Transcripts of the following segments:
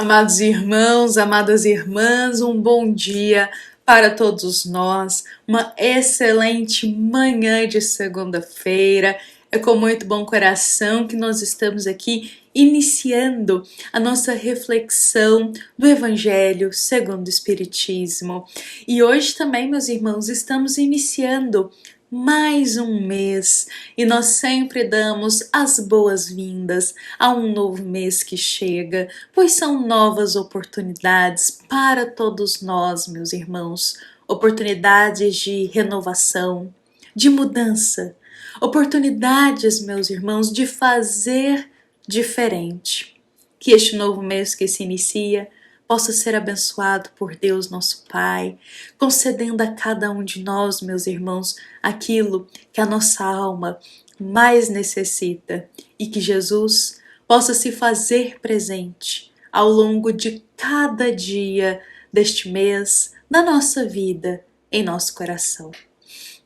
Amados irmãos, amadas irmãs, um bom dia para todos nós, uma excelente manhã de segunda-feira. É com muito bom coração que nós estamos aqui iniciando a nossa reflexão do Evangelho segundo o Espiritismo. E hoje também, meus irmãos, estamos iniciando mais um mês e nós sempre damos as boas-vindas a um novo mês que chega, pois são novas oportunidades para todos nós, meus irmãos, oportunidades de renovação, de mudança, oportunidades, meus irmãos, de fazer diferente. Que este novo mês que se inicia possa ser abençoado por Deus nosso Pai, concedendo a cada um de nós, meus irmãos, aquilo que a nossa alma mais necessita e que Jesus possa se fazer presente ao longo de cada dia deste mês, na nossa vida, em nosso coração.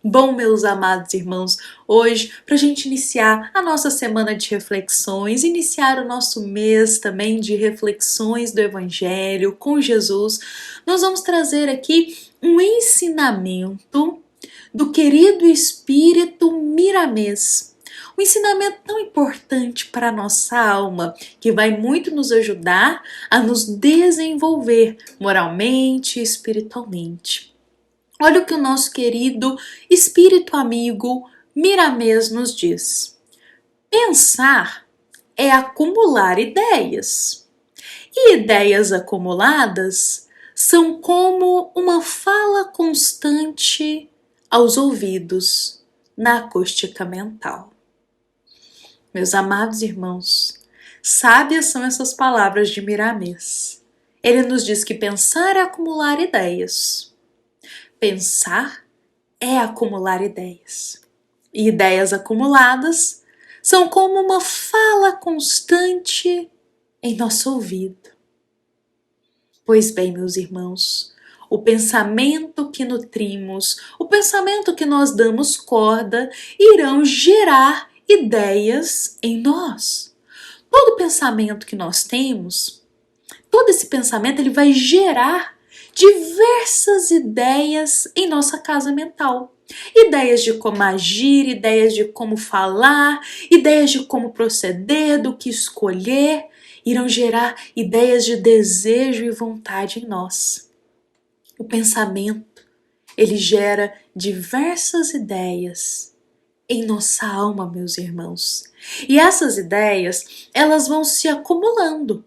Bom, meus amados irmãos, hoje, para a gente iniciar a nossa semana de reflexões, iniciar o nosso mês também de reflexões do Evangelho com Jesus, nós vamos trazer aqui um ensinamento do querido Espírito Miramês. Um ensinamento tão importante para a nossa alma, que vai muito nos ajudar a nos desenvolver moralmente e espiritualmente. Olha o que o nosso querido espírito amigo Miramês nos diz. Pensar é acumular ideias. E ideias acumuladas são como uma fala constante aos ouvidos na acústica mental. Meus amados irmãos, sábias são essas palavras de Miramês. Ele nos diz que pensar é acumular ideias. Pensar é acumular ideias. E ideias acumuladas são como uma fala constante em nosso ouvido. Pois bem, meus irmãos, o pensamento que nutrimos, o pensamento que nós damos corda, irão gerar ideias em nós. Todo pensamento que nós temos, todo esse pensamento ele vai gerar diversas ideias em nossa casa mental. Ideias de como agir, ideias de como falar, ideias de como proceder, do que escolher, irão gerar ideias de desejo e vontade em nós. O pensamento, ele gera diversas ideias em nossa alma, meus irmãos. E essas ideias, elas vão se acumulando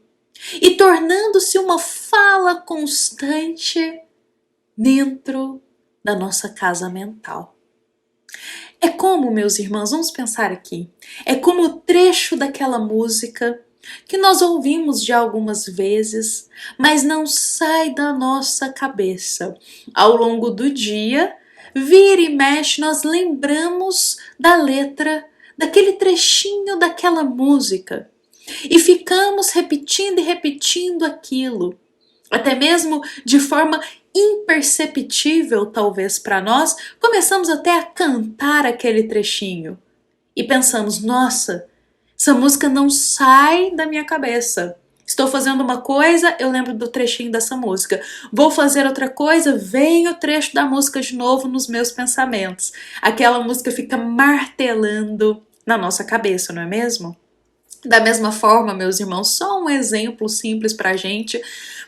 e tornando-se uma fala constante dentro da nossa casa mental. É como, meus irmãos, vamos pensar aqui, é como o trecho daquela música que nós ouvimos já algumas vezes, mas não sai da nossa cabeça. Ao longo do dia, vira e mexe, nós lembramos da letra, daquele trechinho daquela música. E ficamos repetindo e repetindo aquilo, até mesmo de forma imperceptível, talvez para nós, começamos até a cantar aquele trechinho. E pensamos, nossa, essa música não sai da minha cabeça. Estou fazendo uma coisa, eu lembro do trechinho dessa música. Vou fazer outra coisa, vem o trecho da música de novo nos meus pensamentos. Aquela música fica martelando na nossa cabeça, não é mesmo? Da mesma forma, meus irmãos, só um exemplo simples para a gente,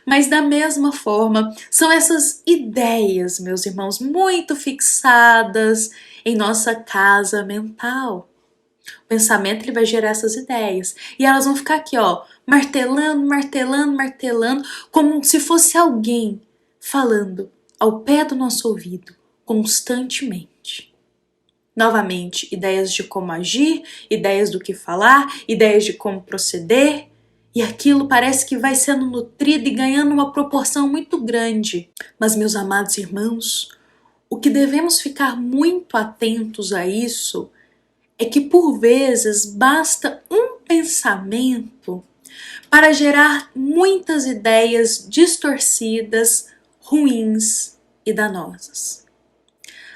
mas da mesma forma, são essas ideias, meus irmãos, muito fixadas em nossa casa mental. O pensamento ele vai gerar essas ideias e elas vão ficar aqui, ó, martelando, martelando, martelando, como se fosse alguém falando ao pé do nosso ouvido constantemente. Novamente, ideias de como agir, ideias do que falar, ideias de como proceder, e aquilo parece que vai sendo nutrido e ganhando uma proporção muito grande. Mas, meus amados irmãos, o que devemos ficar muito atentos a isso é que, por vezes, basta um pensamento para gerar muitas ideias distorcidas, ruins e danosas.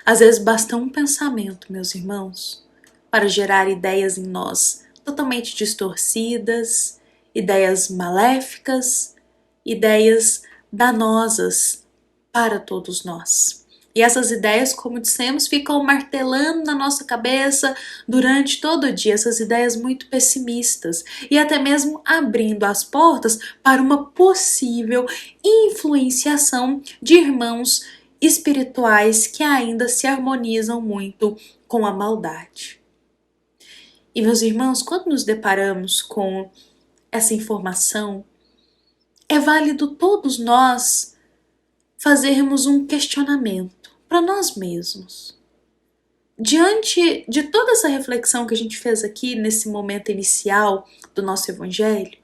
Às vezes basta um pensamento, meus irmãos, para gerar ideias em nós totalmente distorcidas, ideias maléficas ideias danosas para todos nós. E essas ideias, como dissemos, ficam martelando na nossa cabeça durante todo o dia, essas ideias muito pessimistas e até mesmo abrindo as portas para uma possível influenciação de irmãos espirituais que ainda se harmonizam muito com a maldade. E meus irmãos, quando nos deparamos com essa informação, é válido todos nós fazermos um questionamento para nós mesmos. Diante de toda essa reflexão que a gente fez aqui nesse momento inicial do nosso evangelho,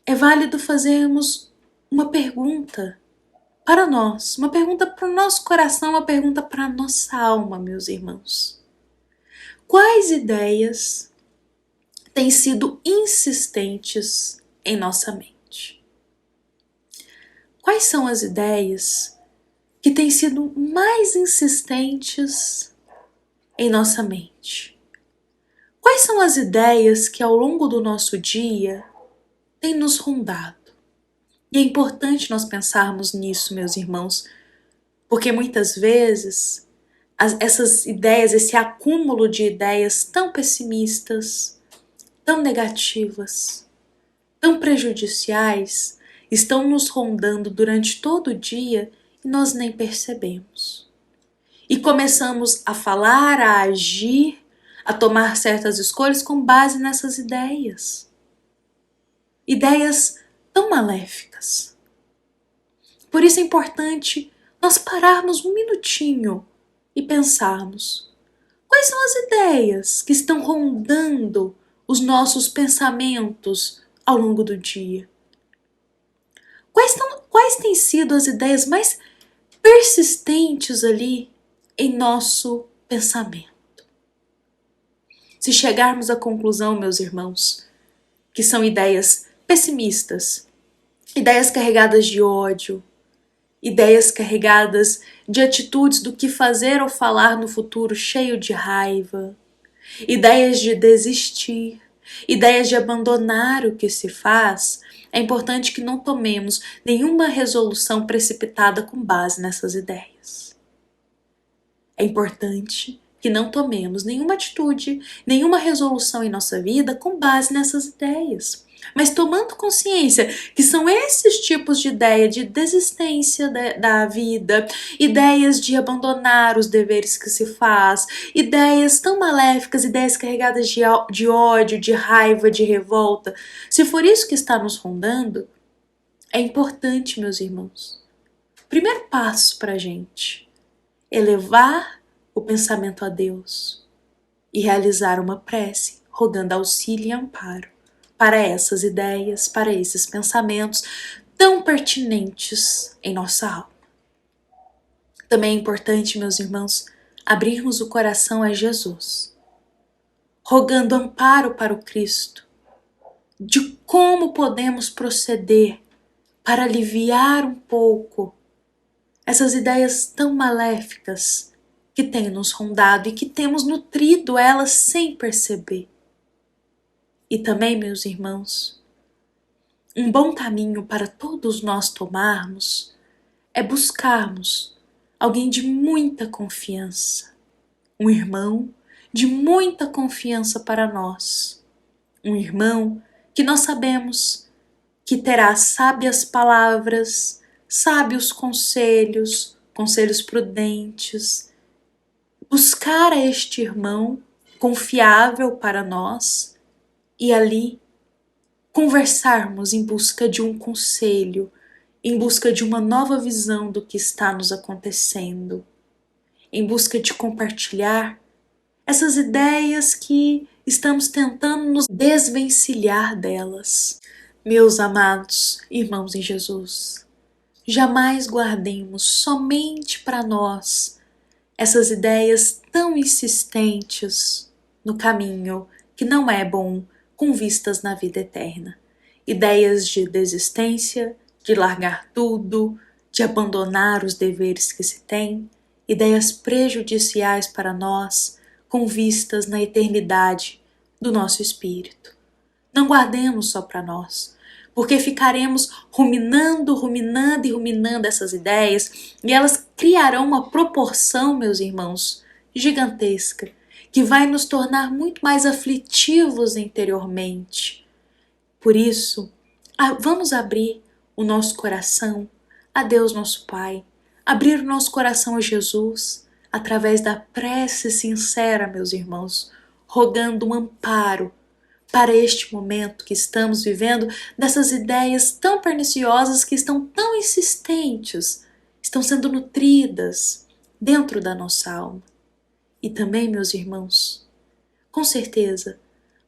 é válido fazermos uma pergunta para nós, uma pergunta para o nosso coração, uma pergunta para a nossa alma, meus irmãos. Quais ideias têm sido insistentes em nossa mente? Quais são as ideias que têm sido mais insistentes em nossa mente? Quais são as ideias que ao longo do nosso dia têm nos rondado? E é importante nós pensarmos nisso, meus irmãos, porque muitas vezes essas ideias, esse acúmulo de ideias tão pessimistas, tão negativas, tão prejudiciais, estão nos rondando durante todo o dia e nós nem percebemos. E começamos a falar, a agir, a tomar certas escolhas com base nessas ideias. Ideias tão maléficas. Por isso é importante nós pararmos um minutinho e pensarmos: quais são as ideias que estão rondando os nossos pensamentos ao longo do dia? Quais têm sido as ideias mais persistentes ali em nosso pensamento? Se chegarmos à conclusão, meus irmãos, que são ideias pessimistas, ideias carregadas de ódio, ideias carregadas de atitudes do que fazer ou falar no futuro cheio de raiva, ideias de desistir, ideias de abandonar o que se faz, é importante que não tomemos nenhuma resolução precipitada com base nessas ideias. É importante que não tomemos nenhuma atitude, nenhuma resolução em nossa vida com base nessas ideias. Mas tomando consciência que são esses tipos de ideia de desistência da vida, ideias de abandonar os deveres que se faz, ideias tão maléficas, ideias carregadas de ódio, de raiva, de revolta, se for isso que está nos rondando, é importante, meus irmãos, o primeiro passo para a gente é levar o pensamento a Deus e realizar uma prece, rogando auxílio e amparo para essas ideias, para esses pensamentos tão pertinentes em nossa alma. Também é importante, meus irmãos, abrirmos o coração a Jesus, rogando amparo para o Cristo, de como podemos proceder para aliviar um pouco essas ideias tão maléficas que têm nos rondado e que temos nutrido elas sem perceber. E também, meus irmãos, um bom caminho para todos nós tomarmos é buscarmos alguém de muita confiança, um irmão de muita confiança para nós, um irmão que nós sabemos que terá sábias palavras, sábios conselhos, conselhos prudentes. Buscar a este irmão confiável para nós e ali conversarmos em busca de um conselho, em busca de uma nova visão do que está nos acontecendo, em busca de compartilhar essas ideias que estamos tentando nos desvencilhar delas. Meus amados irmãos em Jesus, jamais guardemos somente para nós essas ideias tão insistentes no caminho que não é bom com vistas na vida eterna. Ideias de desistência, de largar tudo, de abandonar os deveres que se tem, ideias prejudiciais para nós, com vistas na eternidade do nosso espírito. Não guardemos só para nós, porque ficaremos ruminando, ruminando e ruminando essas ideias e elas criarão uma proporção, meus irmãos, gigantesca, que vai nos tornar muito mais aflitivos interiormente. Por isso, vamos abrir o nosso coração a Deus nosso Pai, abrir o nosso coração a Jesus, através da prece sincera, meus irmãos, rogando um amparo para este momento que estamos vivendo, dessas ideias tão perniciosas que estão tão insistentes, estão sendo nutridas dentro da nossa alma. E também, meus irmãos, com certeza,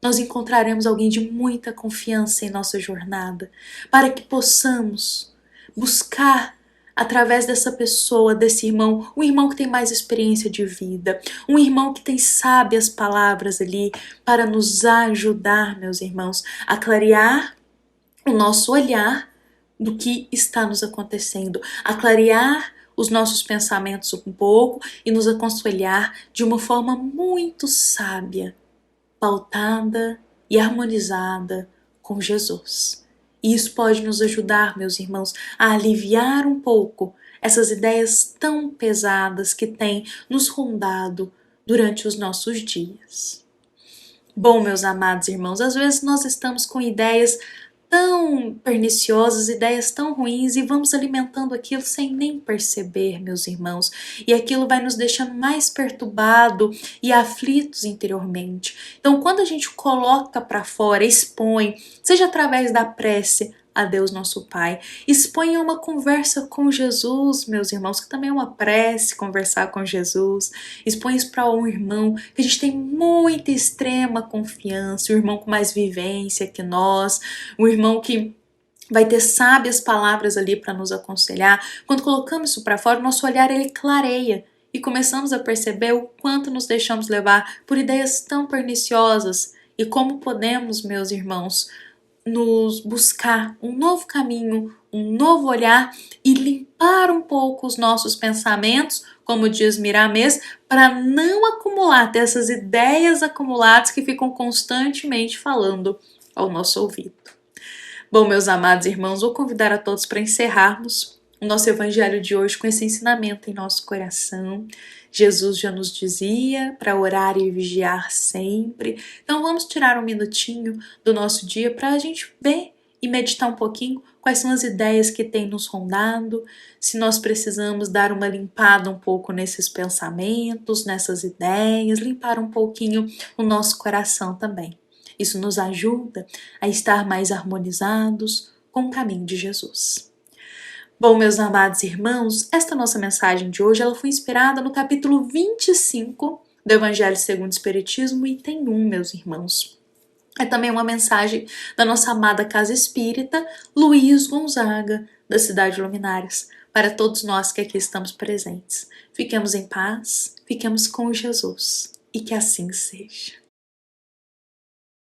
nós encontraremos alguém de muita confiança em nossa jornada, para que possamos buscar através dessa pessoa, desse irmão, um irmão que tem mais experiência de vida, um irmão que tem sábias palavras ali para nos ajudar, meus irmãos, a clarear o nosso olhar do que está nos acontecendo, a clarear os nossos pensamentos um pouco e nos aconselhar de uma forma muito sábia, pautada e harmonizada com Jesus. E isso pode nos ajudar, meus irmãos, a aliviar um pouco essas ideias tão pesadas que têm nos rondado durante os nossos dias. Bom, meus amados irmãos, às vezes nós estamos com ideias tão perniciosas, ideias tão ruins e vamos alimentando aquilo sem nem perceber, meus irmãos. E aquilo vai nos deixando mais perturbado e aflitos interiormente. Então, quando a gente coloca para fora, expõe, seja através da prece a Deus nosso Pai, expõe uma conversa com Jesus, meus irmãos, que também é uma prece, conversar com Jesus, expõe isso para um irmão que a gente tem muita extrema confiança, um irmão com mais vivência que nós, um irmão que vai ter sábias palavras ali para nos aconselhar. Quando colocamos isso para fora, nosso olhar ele clareia e começamos a perceber o quanto nos deixamos levar por ideias tão perniciosas e como podemos, meus irmãos, nos buscar um novo caminho, um novo olhar e limpar um pouco os nossos pensamentos, como diz Miramês, para não acumular, ter essas ideias acumuladas que ficam constantemente falando ao nosso ouvido. Bom, meus amados irmãos, vou convidar a todos para encerrarmos o nosso evangelho de hoje com esse ensinamento em nosso coração. Jesus já nos dizia para orar e vigiar sempre. Então vamos tirar um minutinho do nosso dia para a gente ver e meditar um pouquinho quais são as ideias que têm nos rondado, se nós precisamos dar uma limpada um pouco nesses pensamentos, nessas ideias, limpar um pouquinho o nosso coração também. Isso nos ajuda a estar mais harmonizados com o caminho de Jesus. Bom, meus amados irmãos, esta nossa mensagem de hoje ela foi inspirada no capítulo 25 do Evangelho segundo o Espiritismo, item 1, meus irmãos. É também uma mensagem da nossa amada Casa Espírita, Luiz Gonzaga, da Cidade Luminárias, para todos nós que aqui estamos presentes. Fiquemos em paz, fiquemos com Jesus e que assim seja.